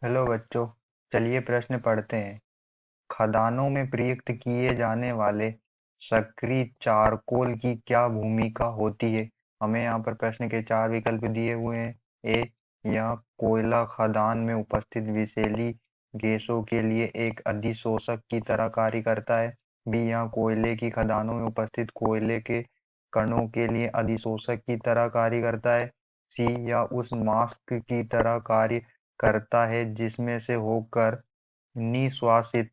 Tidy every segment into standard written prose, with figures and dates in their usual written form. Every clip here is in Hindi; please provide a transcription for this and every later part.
हेलो बच्चों। चलिए प्रश्न पढ़ते हैं। खदानों में प्रयुक्त किए जाने वाले सक्रिय चारकोल की क्या भूमिका होती है। हमें यहाँ पर प्रश्न के चार विकल्प दिए हुए हैं। ए, यह कोयला खदान में उपस्थित विषैली गैसों के लिए एक अधिशोषक की तरह कार्य करता है। बी, यह कोयले की खदानों में उपस्थित कोयले के कणों के लिए अधिशोषक की तरह कार्य करता है। सी, यह उस मास्क की तरह कार्य करता है जिसमें से होकर निश्वासित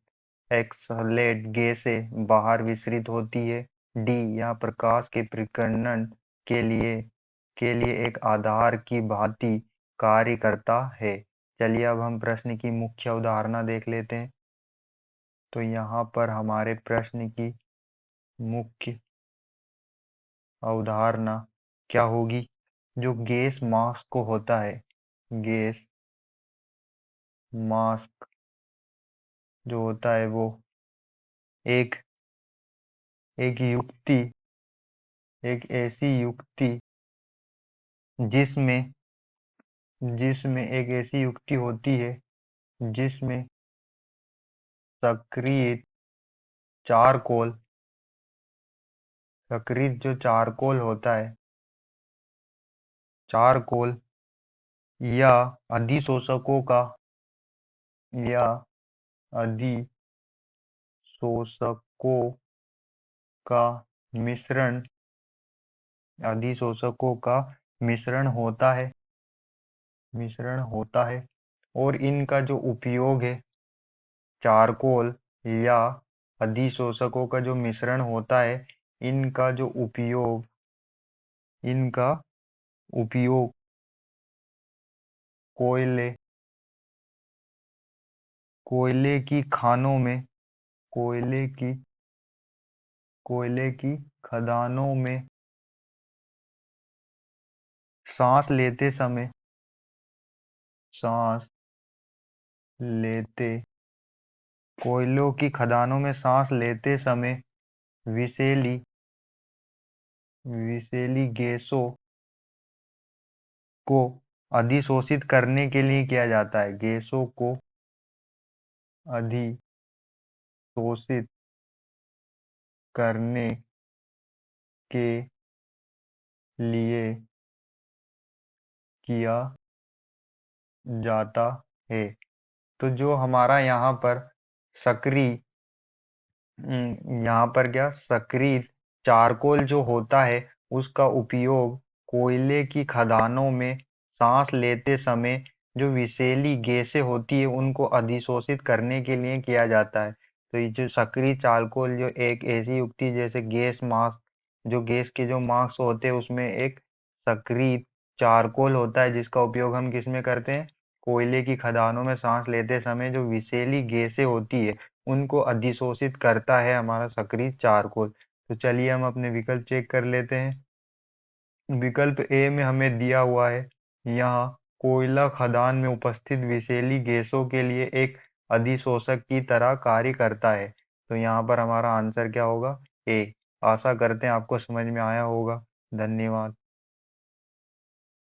एक्सहलेट गैसें बाहर विसरित होती है। डी, यह प्रकाश के प्रकीर्णन के लिए एक आधार की भांति कार्य करता है। चलिए अब हम प्रश्न की मुख्य अवधारणा देख लेते हैं। तो यहाँ पर हमारे प्रश्न की मुख्य अवधारणा क्या होगी। जो गैस मास्क होता है, गैस मास्क जो होता है वो एक एक युक्ति एक ऐसी युक्ति जिसमें जिसमें एक ऐसी युक्ति होती है जिसमें सक्रिय चारकोल सक्रिय जो चारकोल होता है, चारकोल या अधिशोषकों का या अधिशोषकों का मिश्रण अधिशोषकों का मिश्रण होता है और इनका जो उपयोग है, चारकोल या अधिशोषकों का जो मिश्रण होता है, इनका जो इनका उपयोग कोयले कोयले की खानों में कोयले की कोयले की खदानों में सांस लेते समय सांस लेते कोयलों की खदानों में सांस लेते समय विषैली विषैली गैसों को अधिशोषित करने के लिए किया जाता है। गैसों को अधिशोषित करने के लिए किया जाता है। तो जो हमारा यहाँ पर सक्रिय यहाँ पर क्या सक्रिय चारकोल जो होता है, उसका उपयोग कोयले की खदानों में सांस लेते समय जो विषैली गैसें होती है उनको अधिशोषित करने के लिए किया जाता है। तो ये जो सक्रिय चारकोल जो एक ऐसी युक्ति जैसे गैस मास्क, जो गैस के जो मास्क होते हैं उसमें एक सक्रिय चारकोल होता है जिसका उपयोग हम किस में करते हैं, कोयले की खदानों में सांस लेते समय जो विषैली गैसें होती है उनको अधिशोषित करता है हमारा सक्रिय चारकोल। तो चलिए हम अपने विकल्प चेक कर लेते हैं। विकल्प ए में हमें दिया हुआ है, यहाँ कोयला खदान में उपस्थित विषैली गैसों के लिए एक अधिशोषक की तरह कार्य करता है। तो यहाँ पर हमारा आंसर क्या होगा, ए। आशा करते हैं आपको समझ में आया होगा। धन्यवाद।